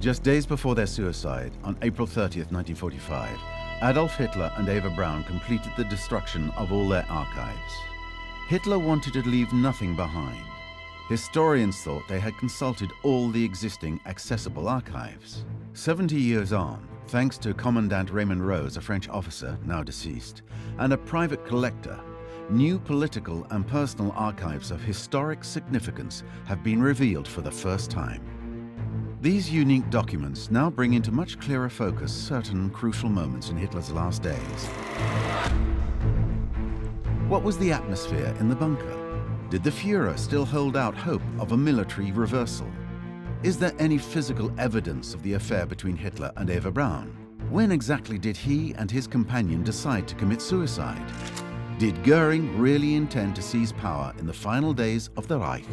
Just days before their suicide, on April 30th, 1945, Adolf Hitler and Eva Braun completed the destruction of all their archives. Hitler wanted to leave nothing behind. Historians thought they had consulted all the existing accessible archives. 70 years on, thanks to Commandant Raymond Rose, a French officer, now deceased, and a private collector, new political and personal archives of historic significance have been revealed for the first time. These unique documents now bring into much clearer focus certain crucial moments in Hitler's last days. What was the atmosphere in the bunker? Did the Führer still hold out hope of a military reversal? Is there any physical evidence of the affair between Hitler and Eva Braun? When exactly did he and his companion decide to commit suicide? Did Goring really intend to seize power in the final days of the Reich?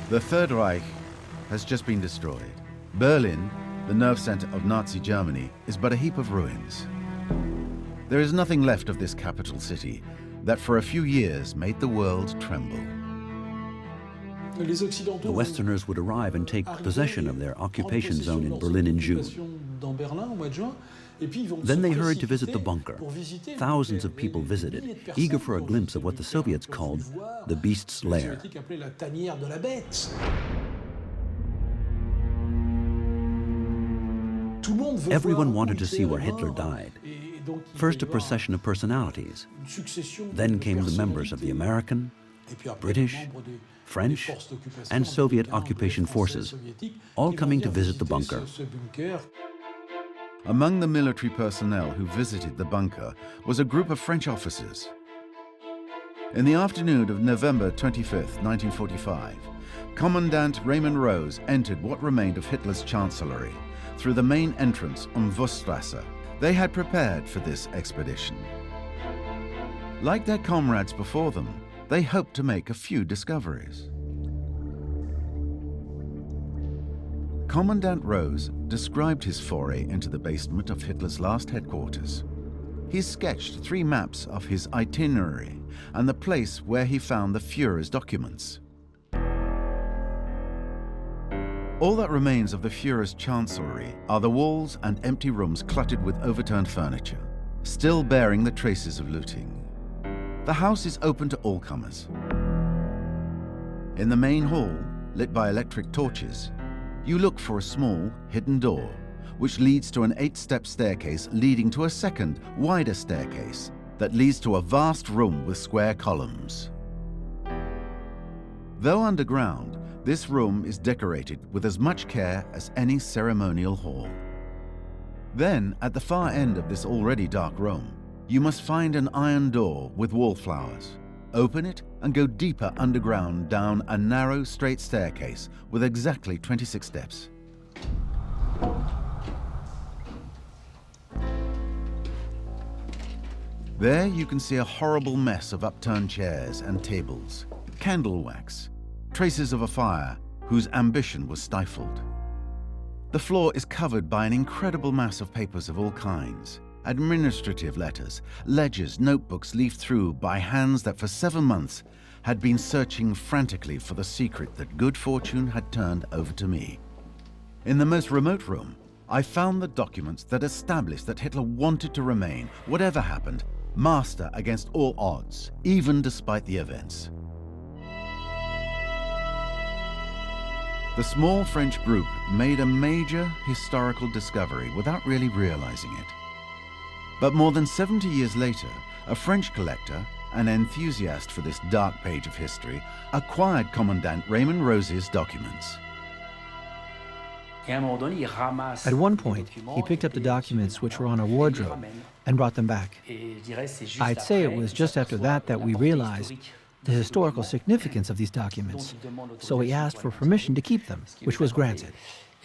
The Third Reich has just been destroyed. Berlin, the nerve center of Nazi Germany, is but a heap of ruins. There is nothing left of this capital city that for a few years made the world tremble. The Westerners would arrive and take possession of their occupation zone in Berlin in June. Then they hurried to visit the bunker. Thousands of people visited, eager for a glimpse of what the Soviets called the beast's lair. Everyone wanted to see where Hitler died. First, a procession of personalities. Then came the members of the American, British, French, and Soviet occupation forces, all coming to visit the bunker. Among the military personnel who visited the bunker was a group of French officers. In the afternoon of November 25th, 1945, Commandant Raymond Rose entered what remained of Hitler's chancellery through the main entrance on Wurststrasse. They had prepared for this expedition. Like their comrades before them, they hoped to make a few discoveries. Commandant Rose described his foray into the basement of Hitler's last headquarters. He sketched 3 maps of his itinerary and the place where he found the Führer's documents. All that remains of the Führer's chancellery are the walls and empty rooms cluttered with overturned furniture, still bearing the traces of looting. The house is open to all comers. In the main hall, lit by electric torches, you look for a small, hidden door, which leads to an 8-step staircase leading to a second, wider staircase that leads to a vast room with square columns. Though underground, this room is decorated with as much care as any ceremonial hall. Then, at the far end of this already dark room, you must find an iron door with wallflowers. Open it and go deeper underground down a narrow, straight staircase with exactly 26 steps. There you can see a horrible mess of upturned chairs and tables, candle wax, traces of a fire whose ambition was stifled. The floor is covered by an incredible mass of papers of all kinds. Administrative letters, ledgers, notebooks leafed through by hands that for 7 months had been searching frantically for the secret that good fortune had turned over to me. In the most remote room, I found the documents that established that Hitler wanted to remain, whatever happened, master against all odds, even despite the events. The small French group made a major historical discovery without really realizing it. But more than 70 years later, a French collector, an enthusiast for this dark page of history, acquired Commandant Raymond Rose's documents. At one point, he picked up the documents which were on a wardrobe and brought them back. I'd say it was just after that we realized the historical significance of these documents, so he asked for permission to keep them, which was granted.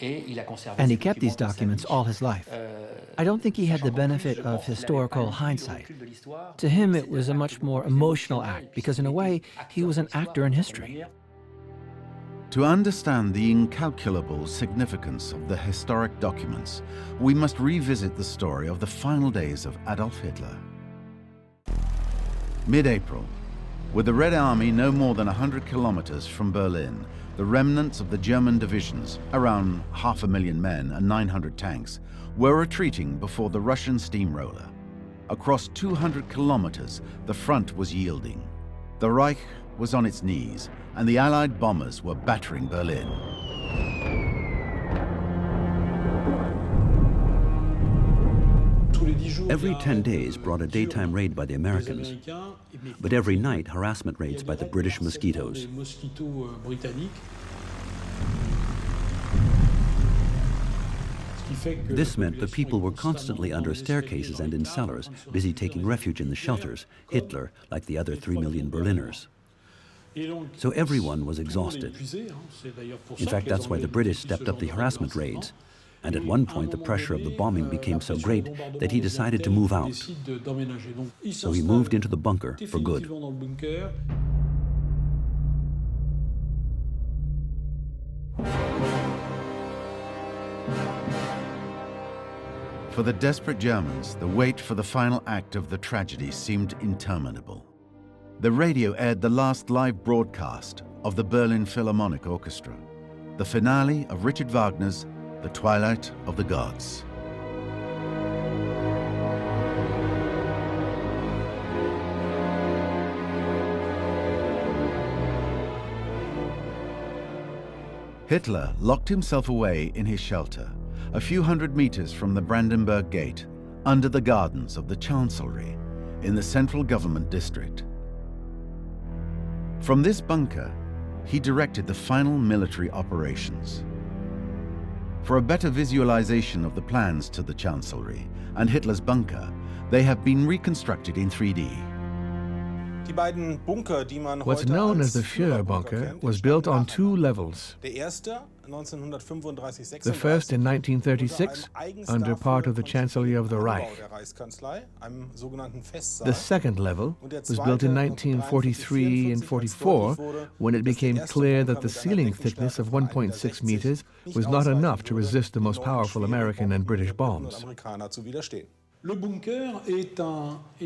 And he kept these documents all his life. I don't think he had the benefit of historical hindsight. To him, it was a much more emotional act, because in a way, he was an actor in history. To understand the incalculable significance of the historic documents, we must revisit the story of the final days of Adolf Hitler. Mid-April, with the Red Army no more than 100 kilometers from Berlin, the remnants of the German divisions, around 500,000 men and 900 tanks, were retreating before the Russian steamroller. Across 200 kilometers, the front was yielding. The Reich was on its knees, and the Allied bombers were battering Berlin. Every 10 days brought a daytime raid by the Americans, but every night harassment raids by the British mosquitoes. This meant the people were constantly under staircases and in cellars, busy taking refuge in the shelters, Hitler like the other 3 million Berliners. So everyone was exhausted. In fact, that's why the British stepped up the harassment raids. And at one point, the pressure of the bombing became so great that he decided to move out. So he moved into the bunker for good. For the desperate Germans, the wait for the final act of the tragedy seemed interminable. The radio aired the last live broadcast of the Berlin Philharmonic Orchestra, the finale of Richard Wagner's The Twilight of the Gods. Hitler locked himself away in his shelter, a few hundred meters from the Brandenburg Gate, under the gardens of the Chancellery, in the central government district. From this bunker, he directed the final military operations. For a better visualization of the plans to the Chancellery and Hitler's bunker, they have been reconstructed in 3D. What's known as the Führerbunker was built on 2 levels. The first in 1936, under part of the Chancellery of the Reich. The second level was built in 1943 and 44, when it became clear that the ceiling thickness of 1.6 meters was not enough to resist the most powerful American and British bombs.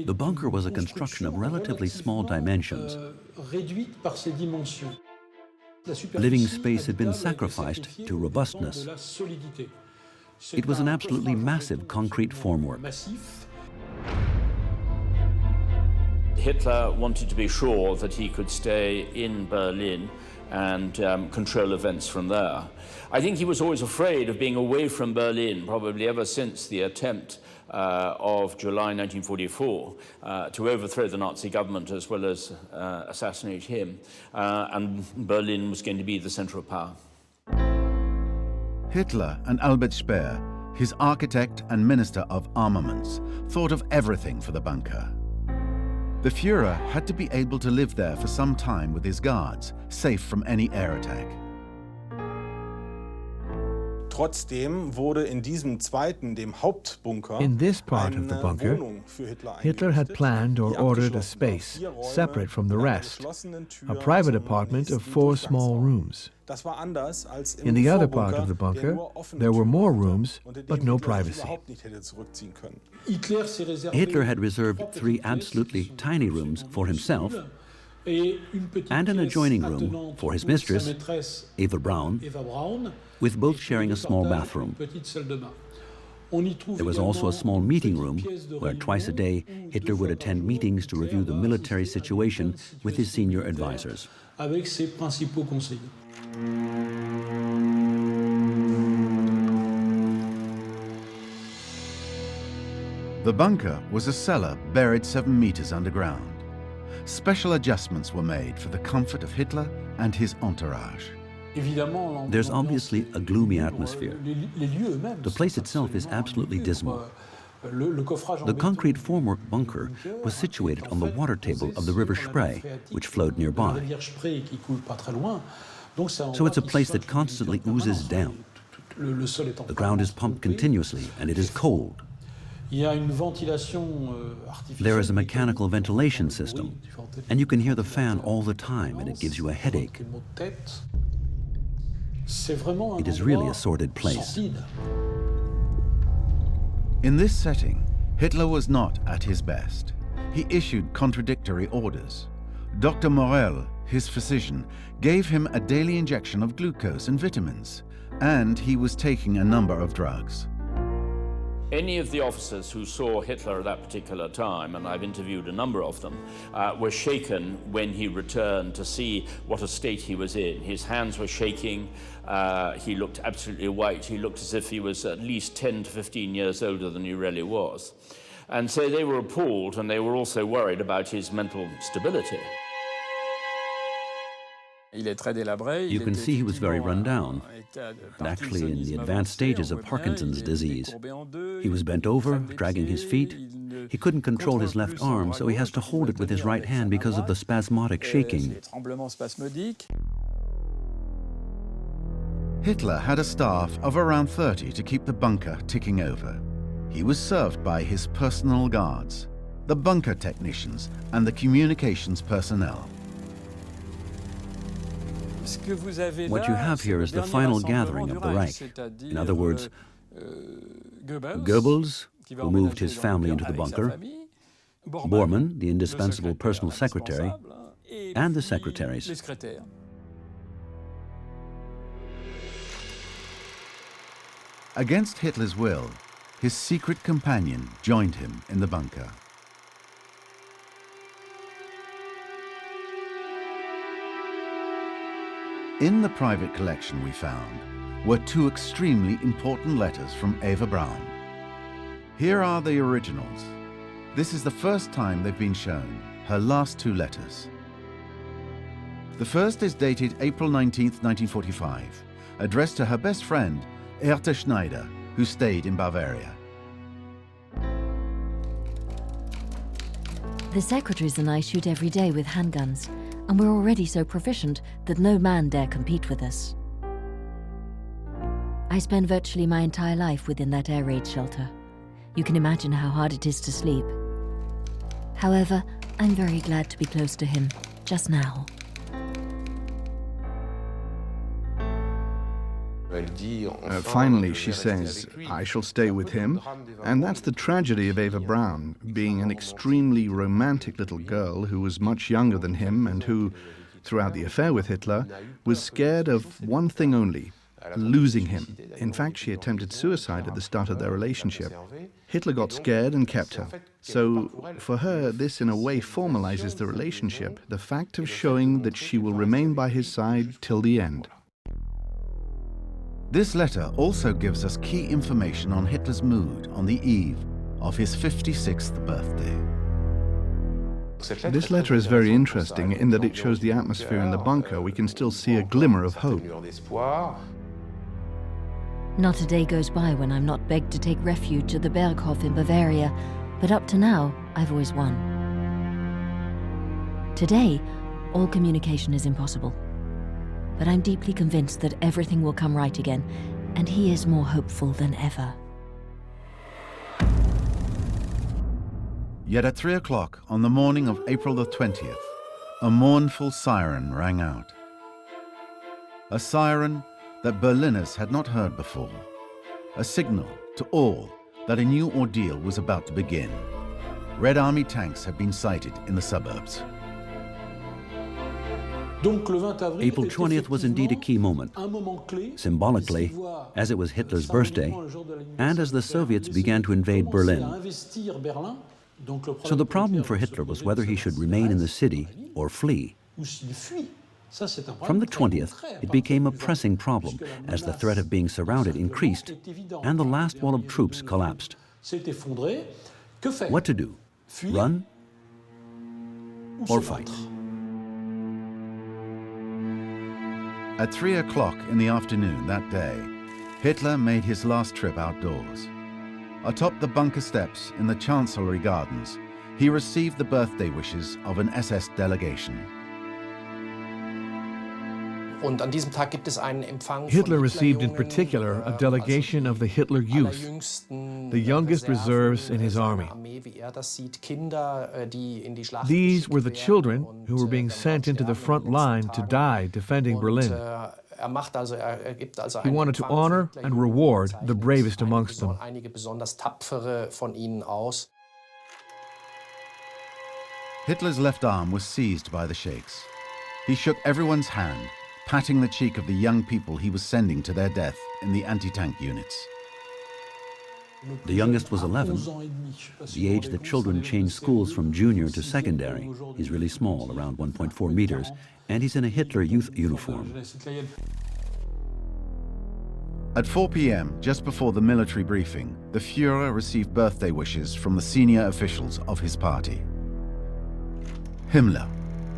The bunker was a construction of relatively small dimensions. Living space had been sacrificed to robustness. It was an absolutely massive concrete formwork. Hitler wanted to be sure that he could stay in Berlin and control events from there. I think he was always afraid of being away from Berlin, probably ever since the attempt of July 1944 to overthrow the Nazi government as well as assassinate him, and Berlin was going to be the center of power. Hitler and Albert Speer, his architect and minister of armaments, thought of everything for the bunker. The Führer had to be able to live there for some time with his guards, safe from any air attack. In this part of the bunker, Hitler had planned or ordered a space separate from the rest, a private apartment of 4 small rooms. In the other part of the bunker, there were more rooms, but no privacy. Hitler had reserved 3 absolutely tiny rooms for himself and an adjoining room for his mistress, Eva Braun, with both sharing a small bathroom. There was also a small meeting room where twice a day Hitler would attend meetings to review the military situation with his senior advisors. The bunker was a cellar buried 7 meters underground. Special adjustments were made for the comfort of Hitler and his entourage. There's obviously a gloomy atmosphere. The place itself is absolutely dismal. The concrete formwork bunker was situated on the water table of the river Spree, which flowed nearby. So it's a place that constantly oozes damp. The ground is pumped continuously, and it is cold. There is a mechanical ventilation system, and you can hear the fan all the time, and it gives you a headache. It is really a sordid place. In this setting, Hitler was not at his best. He issued contradictory orders. Dr. Morel, his physician, gave him a daily injection of glucose and vitamins, and he was taking a number of drugs. Any of the officers who saw Hitler at that particular time, and I've interviewed a number of them, were shaken when he returned to see what a state he was in. His hands were shaking, he looked absolutely white, he looked as if he was at least 10 to 15 years older than he really was. And so they were appalled, and they were also worried about his mental stability. You can see he was very run down, and actually in the advanced stages of Parkinson's disease. He was bent over, dragging his feet. He couldn't control his left arm, so he has to hold it with his right hand because of the spasmodic shaking. Hitler had a staff of around 30 to keep the bunker ticking over. He was served by his personal guards, the bunker technicians, and the communications personnel. What you have here is the final gathering of the Reich. In other words, Goebbels, who moved his family into the bunker, Bormann, the indispensable personal secretary, and the secretaries. Against Hitler's will, his secret companion joined him in the bunker. In the private collection we found were two extremely important letters from Eva Braun. Here are the originals. This is the first time they've been shown, her last two letters. The first is dated April 19th, 1945, addressed to her best friend, Erta Schneider, who stayed in Bavaria. The secretaries and I shoot every day with handguns, and we're already so proficient that no man dare compete with us. I spend virtually my entire life within that air raid shelter. You can imagine how hard it is to sleep. However, I'm very glad to be close to him, just now. Finally, she says, I shall stay with him. And that's the tragedy of Eva Braun, being an extremely romantic little girl who was much younger than him and who, throughout the affair with Hitler, was scared of one thing only, losing him. In fact, she attempted suicide at the start of their relationship. Hitler got scared and kept her. So, for her, this in a way formalizes the relationship, the fact of showing that she will remain by his side till the end. This letter also gives us key information on Hitler's mood on the eve of his 56th birthday. This letter is very interesting in that it shows the atmosphere in the bunker. We can still see a glimmer of hope. Not a day goes by when I'm not begged to take refuge at the Berghof in Bavaria, but up to now, I've always won. Today, all communication is impossible. But I'm deeply convinced that everything will come right again, and he is more hopeful than ever. Yet at 3 o'clock on the morning of April the 20th, a mournful siren rang out. A siren that Berliners had not heard before. A signal to all that a new ordeal was about to begin. Red Army tanks had been sighted in the suburbs. April 20th was indeed a key moment, symbolically, as it was Hitler's birthday, and as the Soviets began to invade Berlin. So the problem for Hitler was whether he should remain in the city or flee. From the 20th, it became a pressing problem as the threat of being surrounded increased and the last wall of troops collapsed. What to do? Run or fight? At 3 o'clock in the afternoon that day, Hitler made his last trip outdoors. Atop the bunker steps in the Chancellery Gardens, he received the birthday wishes of an SS delegation. Hitler received in particular a delegation of the Hitler Youth, the youngest reserves in his army. These were the children who were being sent into the front line to die defending Berlin. He wanted to honor and reward the bravest amongst them. Hitler's left arm was seized by the sheikhs. He shook everyone's hand, patting the cheek of the young people he was sending to their death in the anti-tank units. The youngest was 11, the age that children change schools from junior to secondary. He's really small, around 1.4 meters, and he's in a Hitler Youth uniform. At 4 p.m., just before the military briefing, the Führer received birthday wishes from the senior officials of his party. Himmler,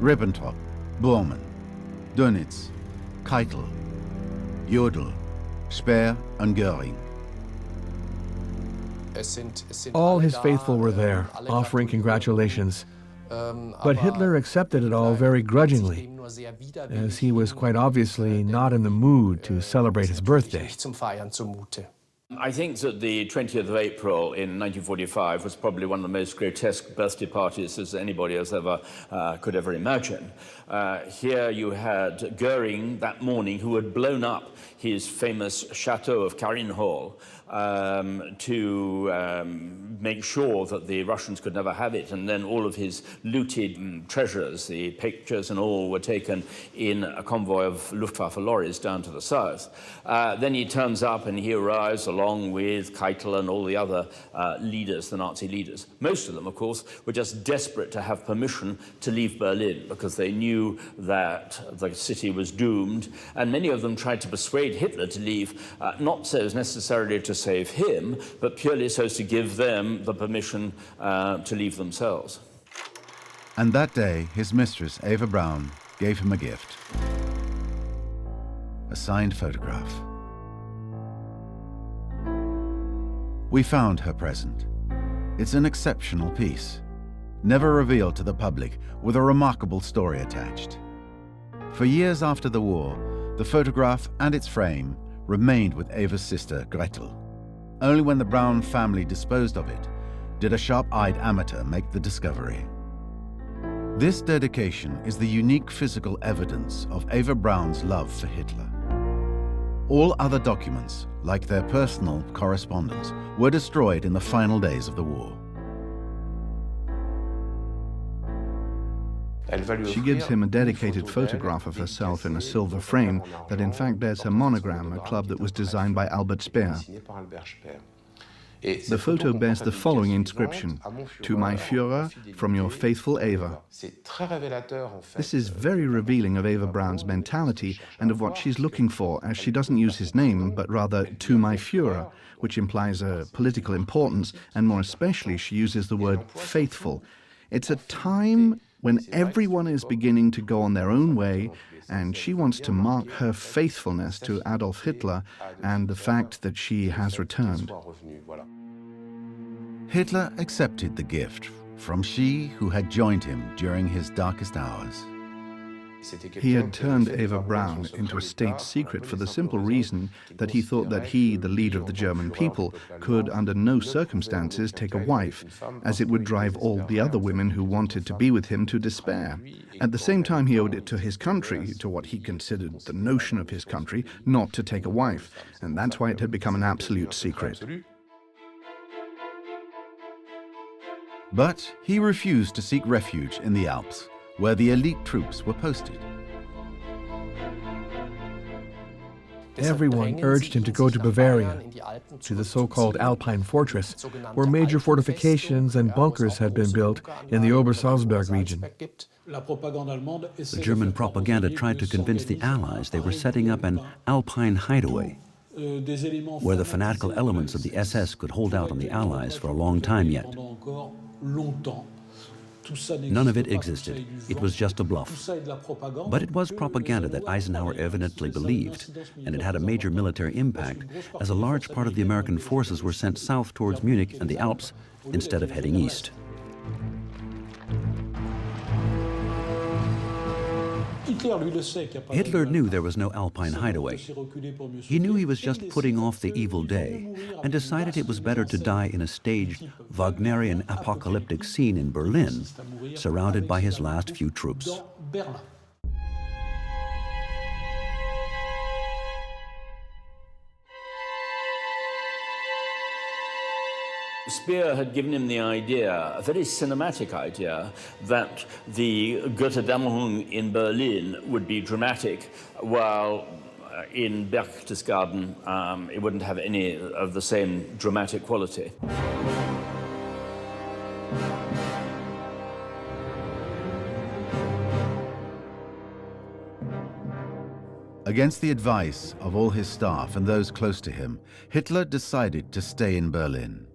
Ribbentrop, Bormann, Dönitz, Keitel, Jodl, Speer and Goring. All his faithful were there, offering congratulations. But Hitler accepted it all very grudgingly, as he was quite obviously not in the mood to celebrate his birthday. I think that the 20th of April in 1945 was probably one of the most grotesque birthday parties as anybody has could ever imagine. Here you had Goring that morning, who had blown up his famous chateau of Marienhall to make sure that the Russians could never have it, and then all of his looted treasures, the pictures and all, were taken in a convoy of Luftwaffe lorries down to the south. Then he turns up and he arrives along with Keitel and all the other leaders, the Nazi leaders. Most of them, of course, were just desperate to have permission to leave Berlin because they knew that the city was doomed, and many of them tried to persuade Hitler to leave, not so as necessarily to save him, but purely so as to give them the permission to leave themselves. And that day, his mistress, Eva Braun, gave him a gift. A signed photograph. We found her present. It's an exceptional piece, never revealed to the public, with a remarkable story attached. For years after the war, the photograph and its frame remained with Eva's sister, Gretel. Only when the Braun family disposed of it did a sharp-eyed amateur make the discovery. This dedication is the unique physical evidence of Eva Braun's love for Hitler. All other documents, like their personal correspondence, were destroyed in the final days of the war. She gives him a dedicated photograph of herself in a silver frame that in fact bears her monogram, a club that was designed by Albert Speer. The photo bears the following inscription: "To my Führer, from your faithful Eva." This is very revealing of Eva Braun's mentality and of what she's looking for, as she doesn't use his name, but rather "to my Führer," which implies a political importance, and more especially she uses the word faithful. It's a time when everyone is beginning to go on their own way, and she wants to mark her faithfulness to Adolf Hitler and the fact that she has returned. Hitler accepted the gift from she who had joined him during his darkest hours. He had turned Eva Braun into a state secret for the simple reason that he thought that he, the leader of the German people, could under no circumstances take a wife, as it would drive all the other women who wanted to be with him to despair. At the same time, he owed it to his country, to what he considered the notion of his country, not to take a wife, and that's why it had become an absolute secret. But he refused to seek refuge in the Alps, where the elite troops were posted. Everyone urged him to go to Bavaria, to the so-called Alpine fortress, where major fortifications and bunkers had been built in the Obersalzberg region. The German propaganda tried to convince the Allies they were setting up an Alpine hideaway, where the fanatical elements of the SS could hold out on the Allies for a long time yet. None of it existed. It was just a bluff. But it was propaganda that Eisenhower evidently believed, and it had a major military impact, as a large part of the American forces were sent south towards Munich and the Alps instead of heading east. Hitler knew there was no Alpine hideaway. He knew he was just putting off the evil day and decided it was better to die in a staged Wagnerian apocalyptic scene in Berlin, surrounded by his last few troops. Speer had given him the idea, a very cinematic idea, that the Götterdämmerung in Berlin would be dramatic, while in Berchtesgaden it wouldn't have any of the same dramatic quality. Against the advice of all his staff and those close to him, Hitler decided to stay in Berlin.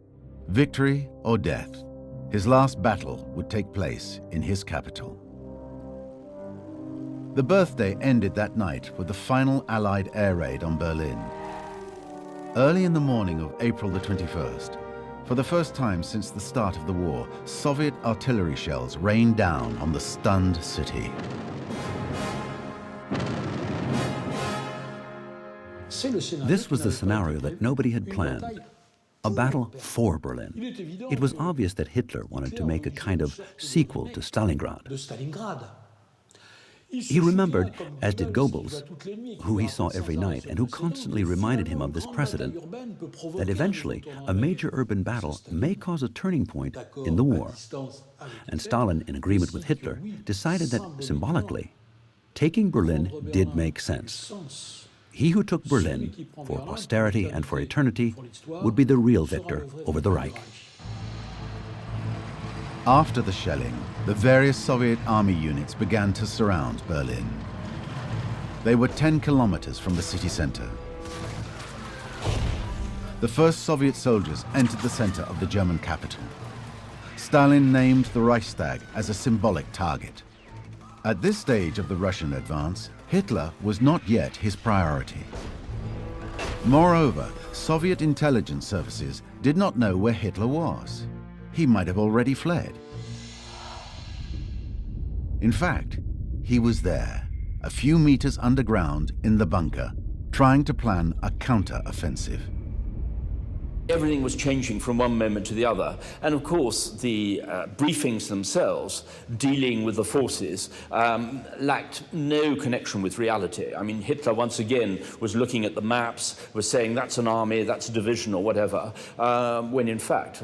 Victory or death, his last battle would take place in his capital. The birthday ended that night with the final Allied air raid on Berlin. Early in the morning of April the 21st, for the first time since the start of the war, Soviet artillery shells rained down on the stunned city. This was the scenario that nobody had planned. A battle for Berlin. It was obvious that Hitler wanted to make a kind of sequel to Stalingrad. He remembered, as did Goebbels, who he saw every night and who constantly reminded him of this precedent, that eventually a major urban battle may cause a turning point in the war. And Stalin, in agreement with Hitler, decided that, symbolically, taking Berlin did make sense. He who took Berlin, for posterity and for eternity, would be the real victor over the Reich. After the shelling, the various Soviet army units began to surround Berlin. They were 10 kilometers from the city center. The first Soviet soldiers entered the center of the German capital. Stalin named the Reichstag as a symbolic target. At this stage of the Russian advance, Hitler was not yet his priority. Moreover, Soviet intelligence services did not know where Hitler was. He might have already fled. In fact, he was there, a few meters underground in the bunker, trying to plan a counter-offensive. Everything was changing from one moment to the other. And of course, the briefings themselves, dealing with the forces, lacked no connection with reality. I mean, Hitler, once again, was looking at the maps, was saying that's an army, that's a division, or whatever, when in fact,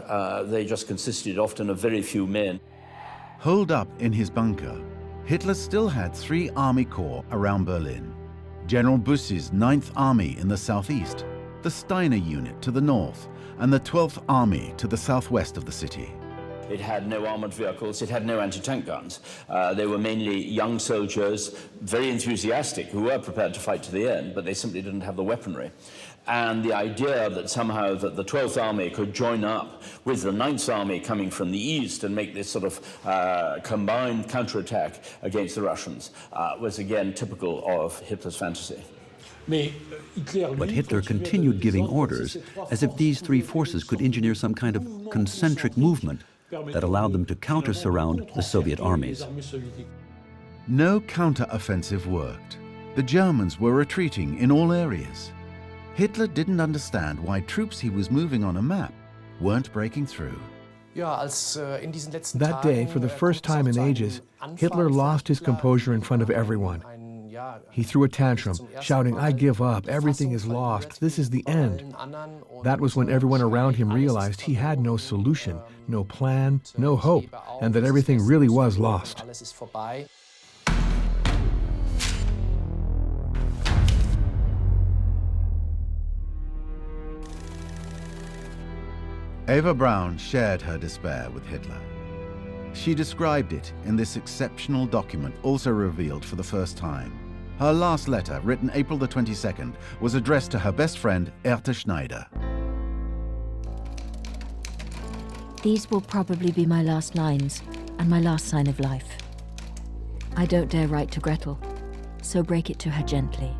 they just consisted often of very few men. Holed up in his bunker, Hitler still had 3 army corps around Berlin. General Bussy's 9th Army in the southeast, the Steiner unit to the north, and the 12th Army to the southwest of the city. It had no armored vehicles, it had no anti-tank guns. They were mainly young soldiers, very enthusiastic, who were prepared to fight to the end, but they simply didn't have the weaponry. And the idea that somehow that the 12th Army could join up with the 9th Army coming from the east and make this sort of combined counterattack against the Russians was again typical of Hitler's fantasy. But Hitler continued giving orders as if these 3 forces could engineer some kind of concentric movement that allowed them to counter-surround the Soviet armies. No counter-offensive worked. The Germans were retreating in all areas. Hitler didn't understand why troops he was moving on a map weren't breaking through. That day, for the first time in ages, Hitler lost his composure in front of everyone. He threw a tantrum, shouting, "I give up, everything is lost, this is the end." That was when everyone around him realized he had no solution, no plan, no hope, and that everything really was lost. Eva Braun shared her despair with Hitler. She described it in this exceptional document, also revealed for the first time. Her last letter, written April the 22nd, was addressed to her best friend, Erta Schneider. These will probably be my last lines. and my last sign of life. I don't dare write to Gretel, so break it to her gently.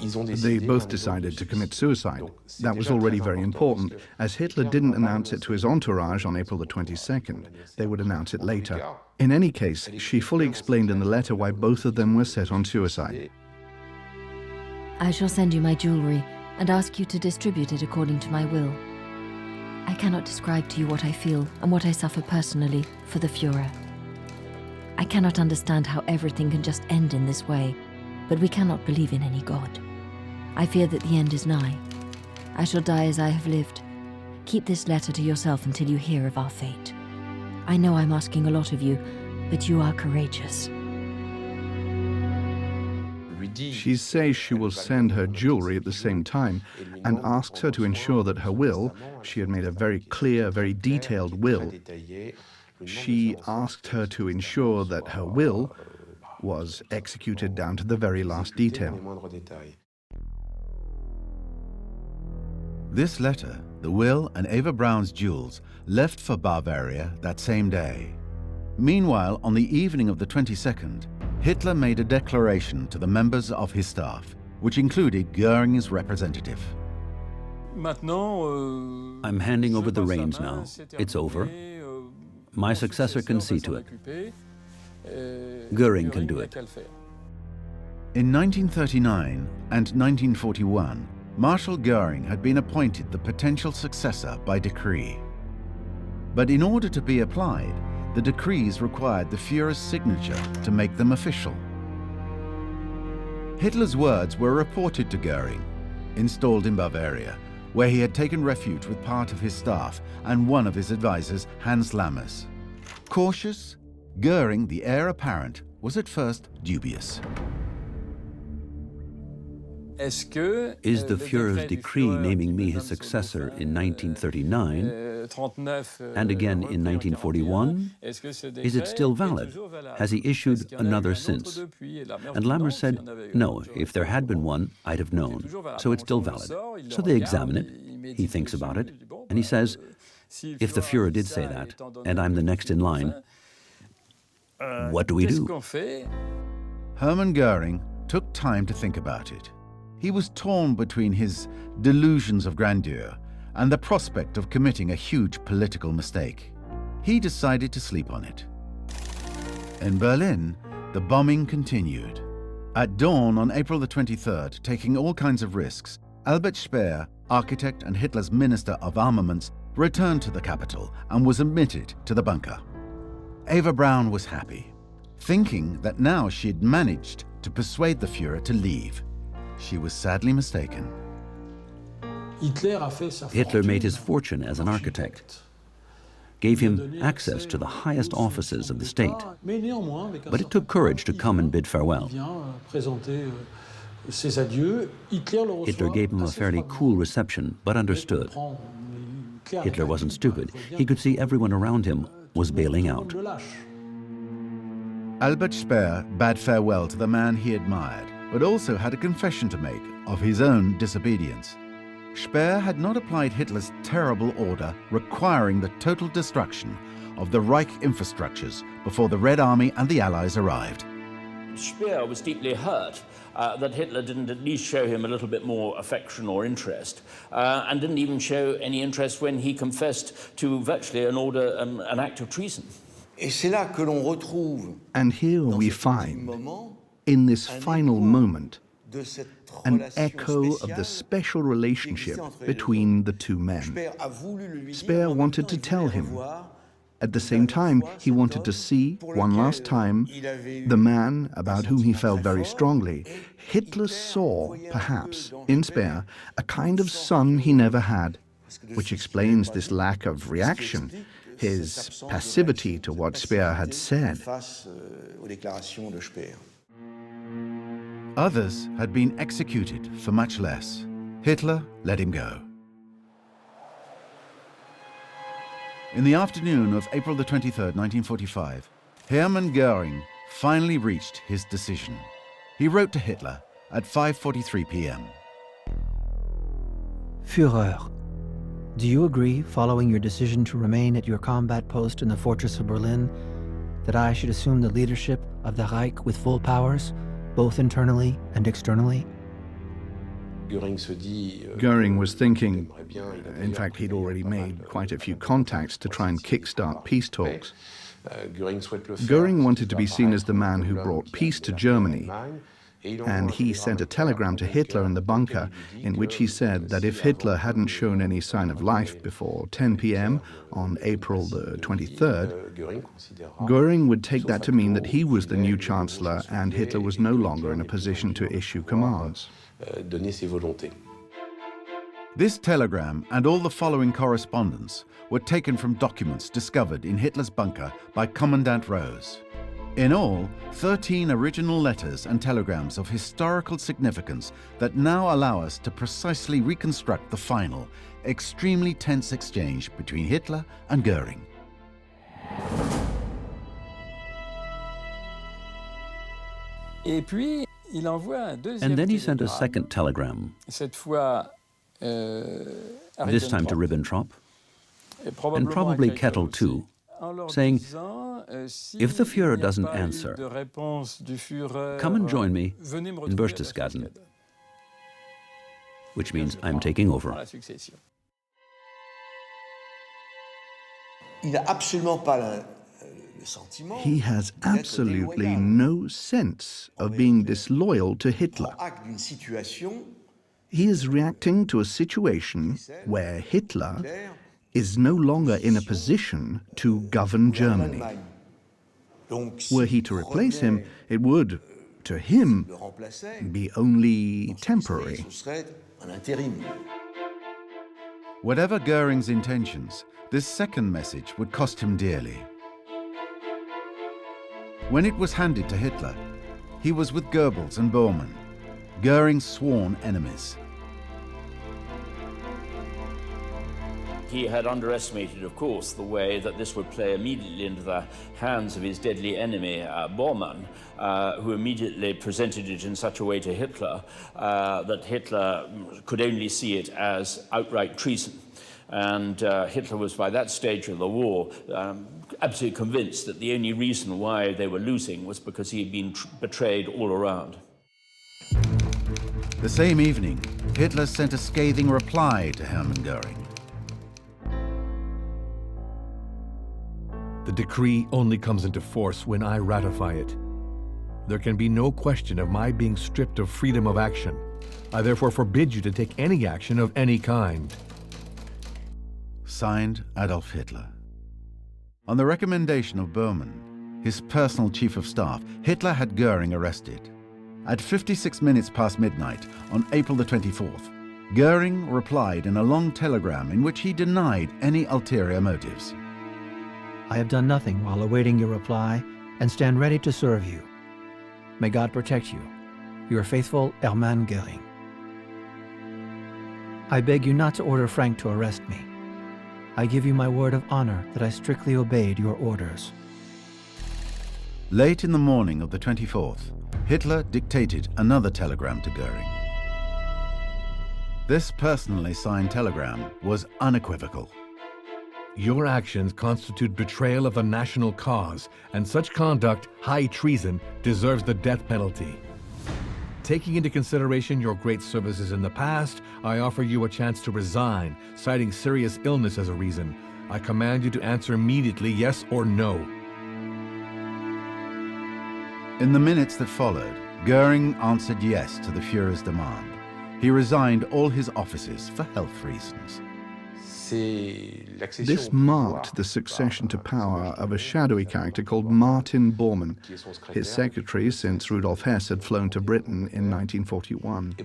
They both decided to commit suicide. That was already very important, as Hitler didn't announce it to his entourage on April the 22nd. They would announce it later. In any case, she fully explained in the letter why both of them were set on suicide. I shall send you my jewelry and ask you to distribute it according to my will. I cannot describe to you what I feel and what I suffer personally for the Führer. I cannot understand how everything can just end in this way, but we cannot believe in any God. I fear that the end is nigh. I shall die as I have lived. Keep this letter to yourself until you hear of our fate. I know I'm asking a lot of you, but you are courageous. She says she will send her jewelry at the same time and asks her to ensure that her will, she had made a very clear, very detailed will, she asked her to ensure that her will was executed down to the very last detail. This letter, the will and Eva Braun's jewels, left for Bavaria that same day. Meanwhile, on the evening of the 22nd, Hitler made a declaration to the members of his staff, which included Goring's representative. I'm handing over the reins now. It's over. My successor can see to it. Goring can do it. In 1939 and 1941, Marshal Goring had been appointed the potential successor by decree. But in order to be applied, the decrees required the Führer's signature to make them official. Hitler's words were reported to Goring, installed in Bavaria, where he had taken refuge with part of his staff and one of his advisors, Hans Lammers. Cautious, Goring, the heir apparent, was at first dubious. Is the Führer's decree naming me his successor in 1939 and again in 1941, is it still valid? Has he issued another since? And Lammers said, no, if there had been one, I'd have known, so it's still valid. So they examine it, he thinks about it, and he says, if the Führer did say that, and I'm the next in line, what do we do? Hermann Goring took time to think about it. He was torn between his delusions of grandeur and the prospect of committing a huge political mistake. He decided to sleep on it. In Berlin, the bombing continued. At dawn on April the 23rd, taking all kinds of risks, Albert Speer, architect and Hitler's Minister of Armaments, returned to the capital and was admitted to the bunker. Eva Braun was happy, thinking that now she had managed to persuade the Führer to leave. She was sadly mistaken. Hitler made his fortune as an architect, gave him access to the highest offices of the state. But it took courage to come and bid farewell. Hitler gave him a fairly cool reception, but understood. Hitler wasn't stupid. He could see everyone around him was bailing out. Albert Speer bade farewell to the man he admired, but also had a confession to make of his own disobedience. Speer had not applied Hitler's terrible order requiring the total destruction of the Reich infrastructures before the Red Army and the Allies arrived. Speer was deeply hurt that Hitler didn't at least show him a little bit more affection or interest, and didn't even show any interest when he confessed to virtually an act of treason. And here we find, in this final moment, an echo of the special relationship between the two men. Speer wanted to tell him. At the same time, he wanted to see, one last time, the man about whom he felt very strongly. Hitler saw, perhaps, in Speer, a kind of son he never had, which explains this lack of reaction, his passivity to what Speer had said. Others had been executed for much less. Hitler let him go. In the afternoon of April the 23rd, 1945, Hermann Goring finally reached his decision. He wrote to Hitler at 5:43 p.m. Führer, Do you agree, following your decision to remain at your combat post in the fortress of Berlin, that I should assume the leadership of the Reich with full powers, both internally and externally? Goring was thinking, in fact, he'd already made quite a few contacts to try and kickstart peace talks. Goring wanted to be seen as the man who brought peace to Germany, and he sent a telegram to Hitler in the bunker in which he said that if Hitler hadn't shown any sign of life before 10 p.m. on April the 23rd, Goring would take that to mean that he was the new chancellor and Hitler was no longer in a position to issue commands. This telegram and all the following correspondence were taken from documents discovered in Hitler's bunker by Commandant Rose. In all, 13 original letters and telegrams of historical significance that now allow us to precisely reconstruct the final, extremely tense exchange between Hitler and Goring. And then he sent a second telegram, this time to Ribbentrop, and probably Kettle too, saying, if the Führer doesn't answer, come and join me in Berchtesgaden, which means I'm taking over. He has absolutely no sense of being disloyal to Hitler. He is reacting to a situation where Hitler is no longer in a position to govern Germany. Were he to replace him, it would, to him, be only temporary. Whatever Goring's intentions, this second message would cost him dearly. When it was handed to Hitler, he was with Goebbels and Bormann, Goring's sworn enemies. He had underestimated, of course, the way that this would play immediately into the hands of his deadly enemy, Bormann, who immediately presented it in such a way to Hitler that Hitler could only see it as outright treason. And Hitler was, by that stage of the war, absolutely convinced that the only reason why they were losing was because he had been betrayed all around. The same evening, Hitler sent a scathing reply to Hermann Goring. The decree only comes into force when I ratify it. There can be no question of my being stripped of freedom of action. I therefore forbid you to take any action of any kind. Signed, Adolf Hitler. On the recommendation of Bormann, his personal chief of staff, Hitler had Goring arrested. At 56 minutes past midnight on April the 24th, Goring replied in a long telegram in which he denied any ulterior motives. I have done nothing while awaiting your reply and stand ready to serve you. May God protect you. Your faithful Hermann Goring. I beg you not to order Frank to arrest me. I give you my word of honor that I strictly obeyed your orders. Late in the morning of the 24th, Hitler dictated another telegram to Goring. This personally signed telegram was unequivocal. Your actions constitute betrayal of the national cause, and such conduct, high treason, deserves the death penalty. Taking into consideration your great services in the past, I offer you a chance to resign, citing serious illness as a reason. I command you to answer immediately yes or no. In the minutes that followed, Goring answered yes to the Führer's demand. He resigned all his offices for health reasons. This marked the succession to power of a shadowy character called Martin Bormann, his secretary since Rudolf Hess had flown to Britain in 1941.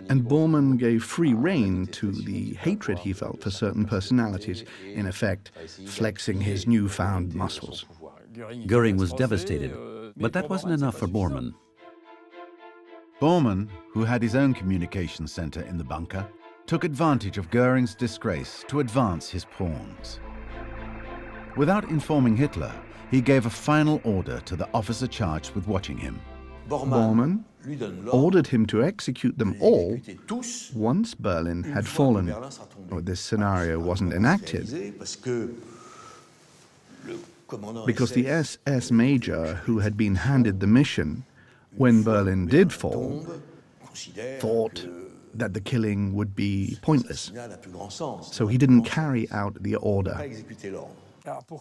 And Bormann gave free rein to the hatred he felt for certain personalities, in effect, flexing his newfound muscles. Goring was devastated, but that wasn't enough for Bormann. Bormann, who had his own communications center in the bunker, took advantage of Goring's disgrace to advance his pawns. Without informing Hitler, he gave a final order to the officer charged with watching him. Bormann, ordered him to execute them all once Berlin had fallen, or this scenario wasn't enacted, because the SS major who had been handed the mission when Berlin did fall thought that the killing would be pointless. So he didn't carry out the order.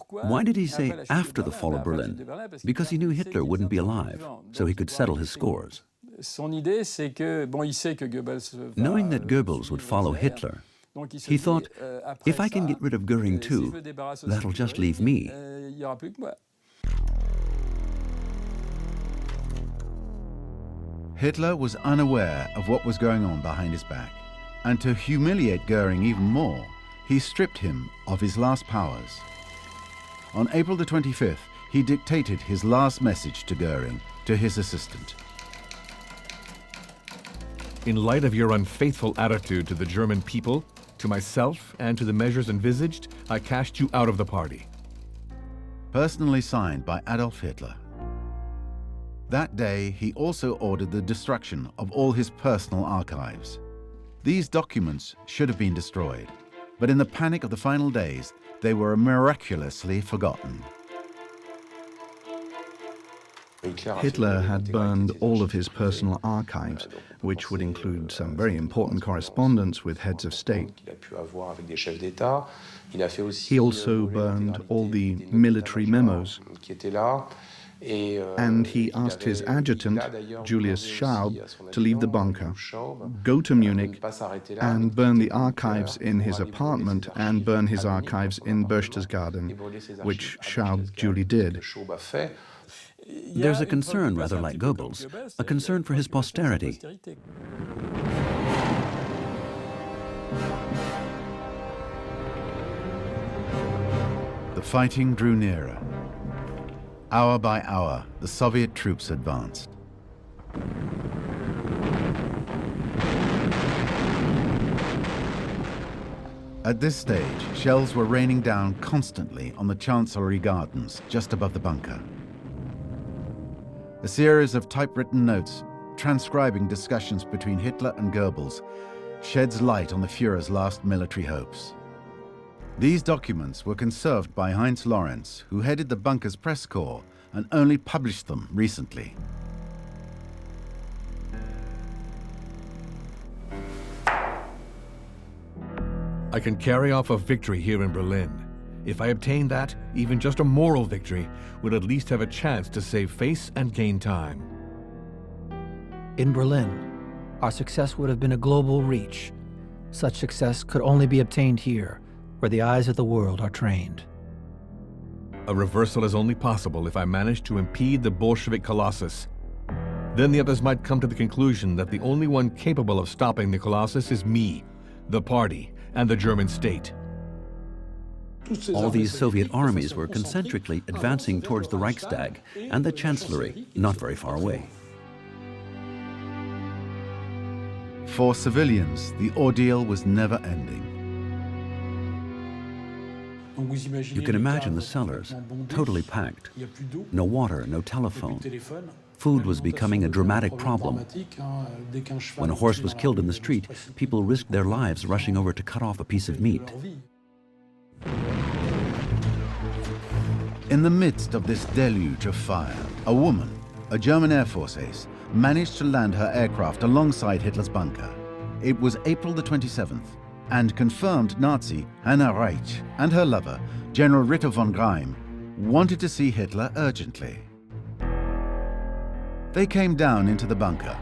Why did he say after the fall of Berlin? Because he knew Hitler wouldn't be alive, so he could settle his scores. Knowing that Goebbels would follow Hitler, he thought, if I can get rid of Goring too, that'll just leave me. Hitler was unaware of what was going on behind his back, and to humiliate Goering even more, he stripped him of his last powers. On April the 25th, he dictated his last message to Goering, to his assistant. In light of your unfaithful attitude to the German people, to myself, and to the measures envisaged, I cast you out of the party. Personally signed by Adolf Hitler. That day, he also ordered the destruction of all his personal archives. These documents should have been destroyed, but in the panic of the final days, they were miraculously forgotten. Hitler had burned all of his personal archives, which would include some very important correspondence with heads of state. He also burned all the military memos. And he asked his adjutant, Julius Schaub, to leave the bunker, go to Munich, and burn the archives in his apartment and burn his archives in Berchtesgaden, which Schaub duly did. There's a concern, rather like Goebbels, a concern for his posterity. The fighting drew nearer. Hour by hour, the Soviet troops advanced. At this stage, shells were raining down constantly on the Chancellery Gardens just above the bunker. A series of typewritten notes transcribing discussions between Hitler and Goebbels sheds light on the Führer's last military hopes. These documents were conserved by Heinz Lorenz, who headed the bunker's press corps and only published them recently. I can carry off a victory here in Berlin. If I obtain that, even just a moral victory would at least have a chance to save face and gain time. In Berlin, our success would have been a global reach. Such success could only be obtained here, where the eyes of the world are trained. A reversal is only possible if I manage to impede the Bolshevik Colossus. Then the others might come to the conclusion that the only one capable of stopping the Colossus is me, the party, and the German state. All these Soviet armies were concentrically advancing towards the Reichstag and the Chancellery, not very far away. For civilians, the ordeal was never ending. You can imagine the cellars, totally packed. No water, no telephone. Food was becoming a dramatic problem. When a horse was killed in the street, people risked their lives rushing over to cut off a piece of meat. In the midst of this deluge of fire, a woman, a German Air Force ace, managed to land her aircraft alongside Hitler's bunker. It was April the 27th, and confirmed Nazi Hannah Reich and her lover, General Ritter von Greim, wanted to see Hitler urgently. They came down into the bunker,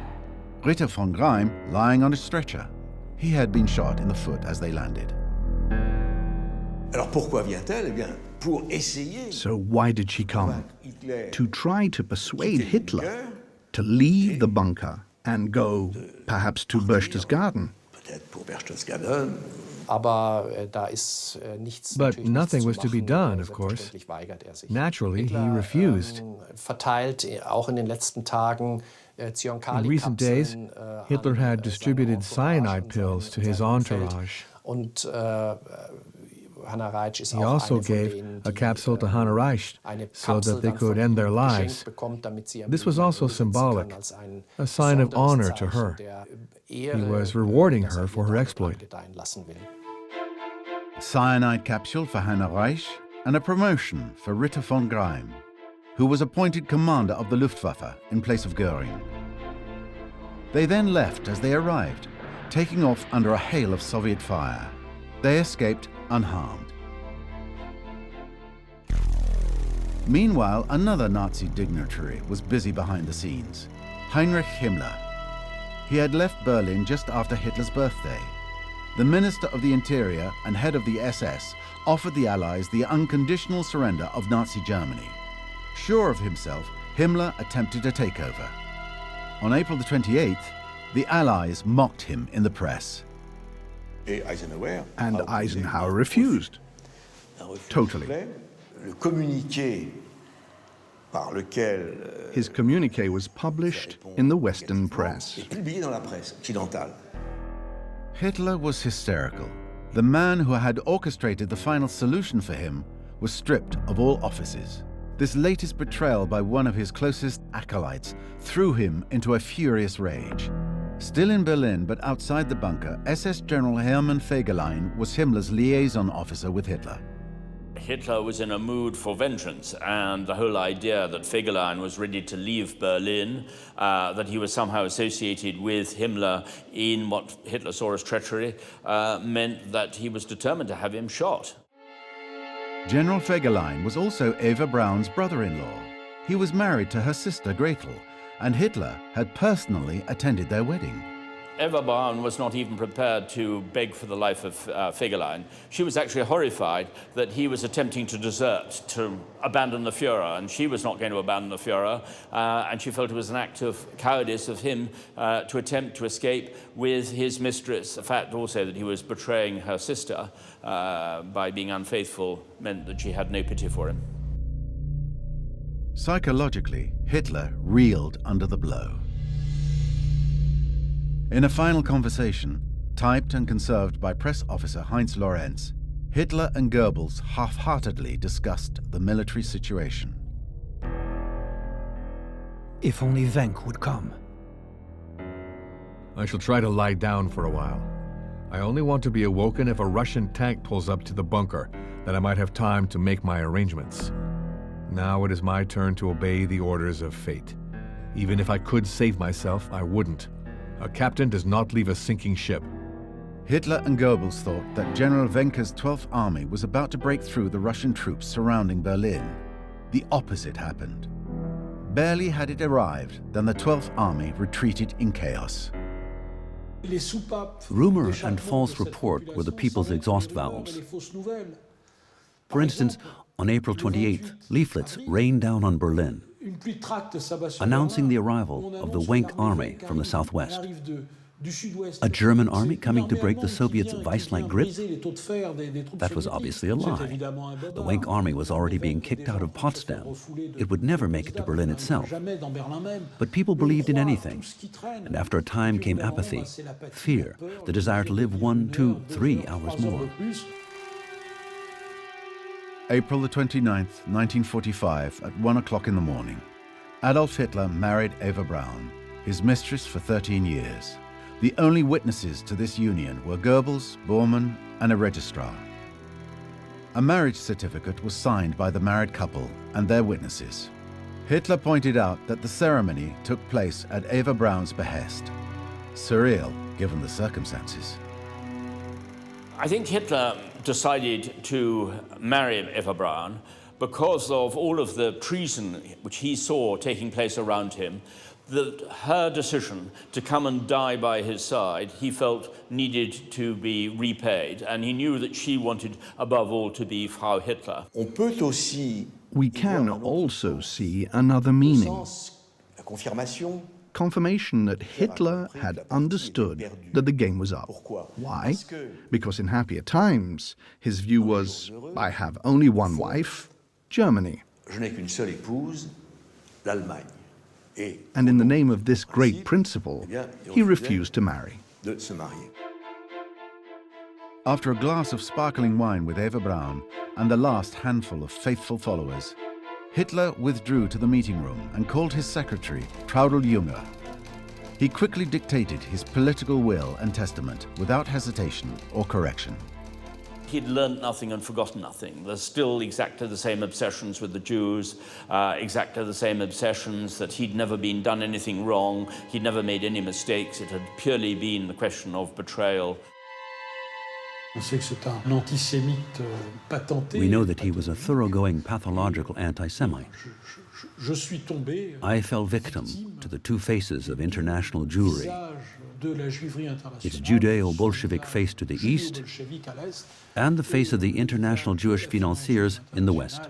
Ritter von Greim lying on a stretcher. He had been shot in the foot as they landed. So why did she come? To try to persuade Hitler to leave the bunker and go, perhaps, to Berchtesgaden. But nothing was to be done, of course. Naturally, he refused. In recent days, Hitler had distributed cyanide pills to his entourage. He also gave a capsule to Hannah Reich so that they could end their lives. This was also symbolic, a sign of honor to her. He was rewarding her for her exploit. Cyanide capsule for Hannah Reich and a promotion for Ritter von Greim, who was appointed commander of the Luftwaffe in place of Goring. They then left as they arrived, taking off under a hail of Soviet fire. They escaped unharmed. Meanwhile, another Nazi dignitary was busy behind the scenes, Heinrich Himmler. He had left Berlin just after Hitler's birthday. The Minister of the Interior and head of the SS offered the Allies the unconditional surrender of Nazi Germany. Sure of himself, Himmler attempted a takeover. On April the 28th, the Allies mocked him in the press. And Eisenhower refused. Totally. His communique was published in the Western press. Hitler was hysterical. The man who had orchestrated the final solution for him was stripped of all offices. This latest betrayal by one of his closest acolytes threw him into a furious rage. Still in Berlin, but outside the bunker, SS General Hermann Fegelein was Himmler's liaison officer with Hitler. Hitler was in a mood for vengeance, and the whole idea that Fegelein was ready to leave Berlin, that he was somehow associated with Himmler in what Hitler saw as treachery, meant that he was determined to have him shot. General Fegelein was also Eva Braun's brother-in-law. He was married to her sister Gretel, and Hitler had personally attended their wedding. Eva Braun was not even prepared to beg for the life of Fegelein. She was actually horrified that he was attempting to desert, to abandon the Führer, and she was not going to abandon the Führer, and she felt it was an act of cowardice of him to attempt to escape with his mistress. The fact also that he was betraying her sister by being unfaithful meant that she had no pity for him. Psychologically, Hitler reeled under the blow. In a final conversation, typed and conserved by press officer Heinz Lorenz, Hitler and Goebbels half-heartedly discussed the military situation. If only Wenck would come. I shall try to lie down for a while. I only want to be awoken if a Russian tank pulls up to the bunker, that I might have time to make my arrangements. Now it is my turn to obey the orders of fate. Even if I could save myself, I wouldn't. A captain does not leave a sinking ship. Hitler and Goebbels thought that General Wenck's 12th Army was about to break through the Russian troops surrounding Berlin. The opposite happened. Barely had it arrived than the 12th Army retreated in chaos. Rumor and false report were the people's exhaust valves. For instance, on April 28th, leaflets rained down on Berlin, announcing the arrival of the Wenck army from the southwest. A German army coming to break the Soviets' vice-like grip? That was obviously a lie. The Wenck army was already being kicked out of Potsdam. It would never make it to Berlin itself. But people believed in anything. And after a time came apathy, fear, the desire to live 1, 2, 3 hours more. April the 29th, 1945, at 1 o'clock in the morning, Adolf Hitler married Eva Braun, his mistress for 13 years. The only witnesses to this union were Goebbels, Bormann, and a registrar. A marriage certificate was signed by the married couple and their witnesses. Hitler pointed out that the ceremony took place at Eva Braun's behest. Surreal, given the circumstances. I think Hitler decided to marry Eva Braun because of all of the treason which he saw taking place around him, that her decision to come and die by his side, he felt needed to be repaid, and he knew that she wanted, above all, to be Frau Hitler. We can also see another meaning. Confirmation that Hitler had understood that the game was up. Why? Because in happier times, his view was, I have only one wife, Germany. And in the name of this great principle, he refused to marry. After a glass of sparkling wine with Eva Braun and the last handful of faithful followers, Hitler withdrew to the meeting room and called his secretary, Traudl Junge. He quickly dictated his political will and testament without hesitation or correction. He'd learned nothing and forgotten nothing. There's still exactly the same obsessions with the Jews, exactly the same obsessions that he'd never done anything wrong, he'd never made any mistakes. It had purely been the question of betrayal. We know that he was a thoroughgoing pathological anti-Semite. I fell victim to the two faces of international Jewry. Its Judeo-Bolshevik face to the east and the face of the international Jewish financiers in the west.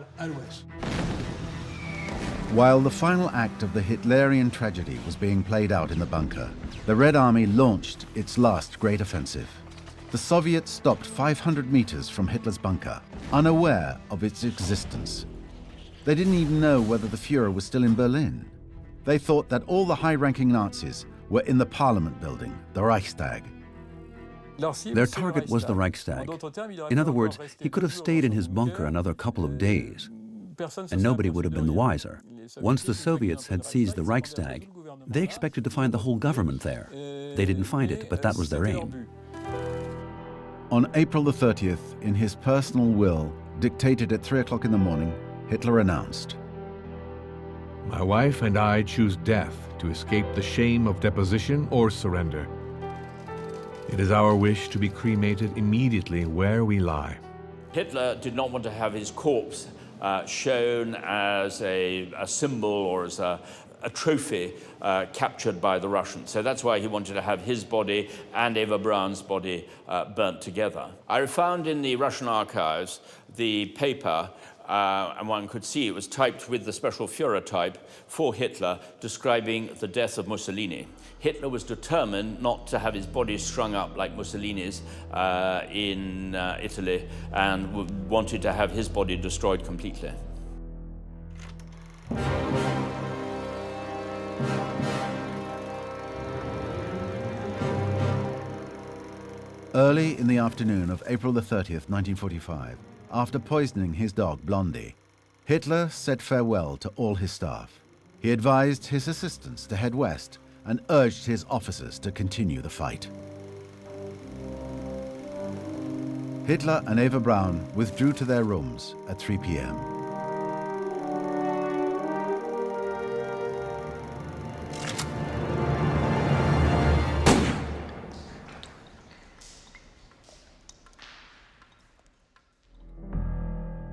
While the final act of the Hitlerian tragedy was being played out in the bunker, the Red Army launched its last great offensive. The Soviets stopped 500 meters from Hitler's bunker, unaware of its existence. They didn't even know whether the Führer was still in Berlin. They thought that all the high-ranking Nazis were in the Parliament building, the Reichstag. Their target was the Reichstag. In other words, he could have stayed in his bunker another couple of days, and nobody would have been the wiser. Once the Soviets had seized the Reichstag, they expected to find the whole government there. They didn't find it, but that was their aim. On April the 30th, in his personal will, dictated at 3 o'clock in the morning, Hitler announced, "My wife and I choose death to escape the shame of deposition or surrender. It is our wish to be cremated immediately where we lie." Hitler did not want to have his corpse shown as a symbol or as a trophy captured by the Russians. So that's why he wanted to have his body and Eva Braun's body burnt together. I found in the Russian archives the paper, and one could see it was typed with the special Führer type for Hitler, describing the death of Mussolini. Hitler was determined not to have his body strung up like Mussolini's in Italy, and wanted to have his body destroyed completely. Early in the afternoon of April the 30th, 1945, after poisoning his dog Blondie, Hitler said farewell to all his staff. He advised his assistants to head west and urged his officers to continue the fight. Hitler and Eva Braun withdrew to their rooms at 3 p.m.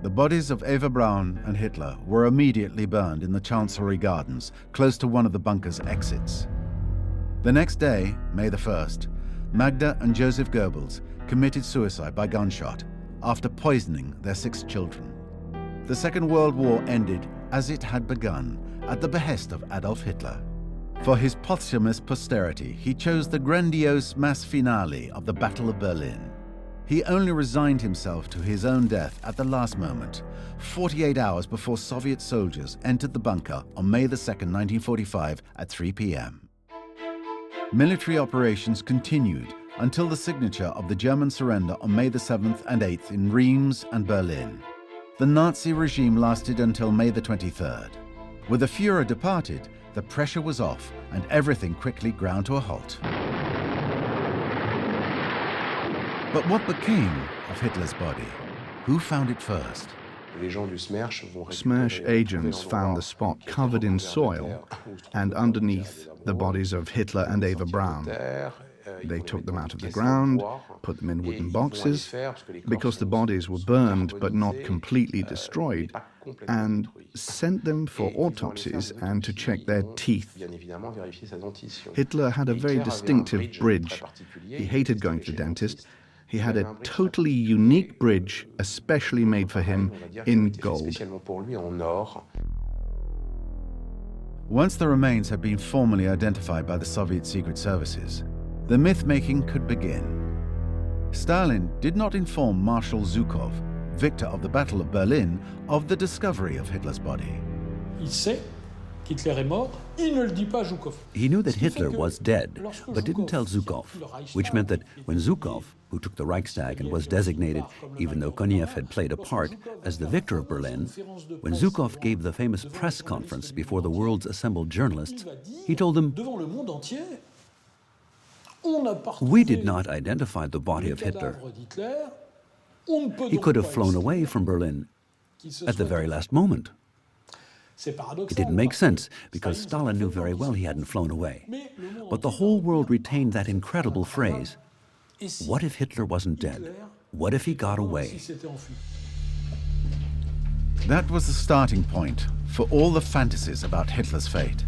The bodies of Eva Braun and Hitler were immediately burned in the Chancellery Gardens, close to one of the bunker's exits. The next day, May the 1st, Magda and Joseph Goebbels committed suicide by gunshot after poisoning their 6 children. The Second World War ended as it had begun, at the behest of Adolf Hitler. For his posthumous posterity, he chose the grandiose mass finale of the Battle of Berlin. He only resigned himself to his own death at the last moment, 48 hours before Soviet soldiers entered the bunker on May the 2nd, 1945 at 3 p.m. Military operations continued until the signature of the German surrender on May the 7th and 8th in Reims and Berlin. The Nazi regime lasted until May the 23rd. With the Führer departed, the pressure was off and everything quickly ground to a halt. But what became of Hitler's body? Who found it first? Smersh agents found the spot covered in soil and underneath the bodies of Hitler and Eva Braun. They took them out of the ground, put them in wooden boxes, because the bodies were burned but not completely destroyed, and sent them for autopsies and to check their teeth. Hitler had a very distinctive bridge. He hated going to the dentist. He had a totally unique bridge, especially made for him, in gold. Once the remains had been formally identified by the Soviet secret services, the myth-making could begin. Stalin did not inform Marshal Zhukov, victor of the Battle of Berlin, of the discovery of Hitler's body. He knew that Hitler was dead, but didn't tell Zhukov, which meant that when Zhukov, who took the Reichstag and was designated, even though Konev had played a part, as the victor of Berlin, when Zhukov gave the famous press conference before the world's assembled journalists, he told them, "We did not identify the body of Hitler. He could have flown away from Berlin at the very last moment." It didn't make sense, because Stalin knew very well he hadn't flown away. But the whole world retained that incredible phrase, what if Hitler wasn't dead? What if he got away? That was the starting point for all the fantasies about Hitler's fate.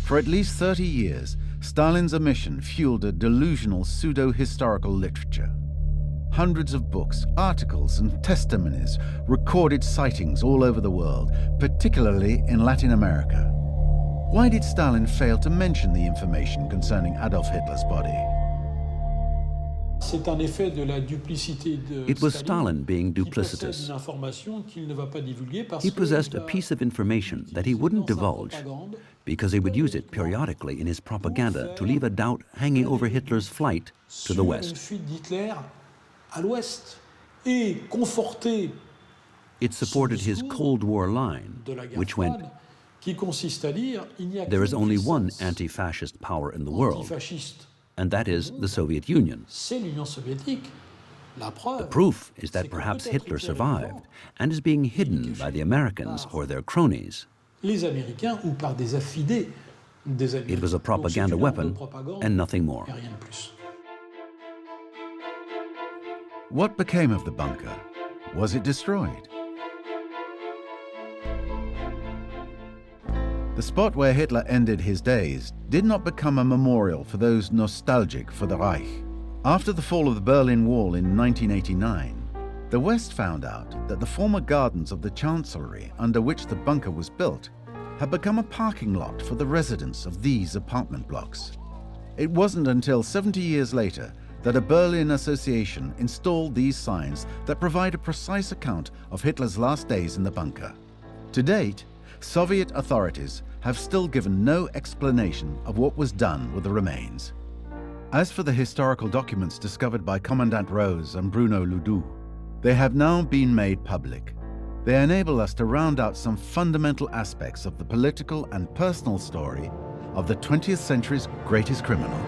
For at least 30 years, Stalin's omission fueled a delusional pseudo-historical literature. Hundreds of books, articles, and testimonies recorded sightings all over the world, particularly in Latin America. Why did Stalin fail to mention the information concerning Adolf Hitler's body? It was Stalin being duplicitous. He possessed a piece of information that he wouldn't divulge because he would use it periodically in his propaganda to leave a doubt hanging over Hitler's flight to the West. It supported his Cold War line, which went, there is only one anti-fascist power in the world, and that is the Soviet Union. The proof is that perhaps Hitler survived and is being hidden by the Americans or their cronies. It was a propaganda weapon and nothing more. What became of the bunker? Was it destroyed? The spot where Hitler ended his days did not become a memorial for those nostalgic for the Reich. After the fall of the Berlin Wall in 1989, the West found out that the former gardens of the Chancellery under which the bunker was built had become a parking lot for the residents of these apartment blocks. It wasn't until 70 years later that a Berlin association installed these signs that provide a precise account of Hitler's last days in the bunker. To date, Soviet authorities have still given no explanation of what was done with the remains. As for the historical documents discovered by Commandant Rose and Bruno Ludu, they have now been made public. They enable us to round out some fundamental aspects of the political and personal story of the 20th century's greatest criminal.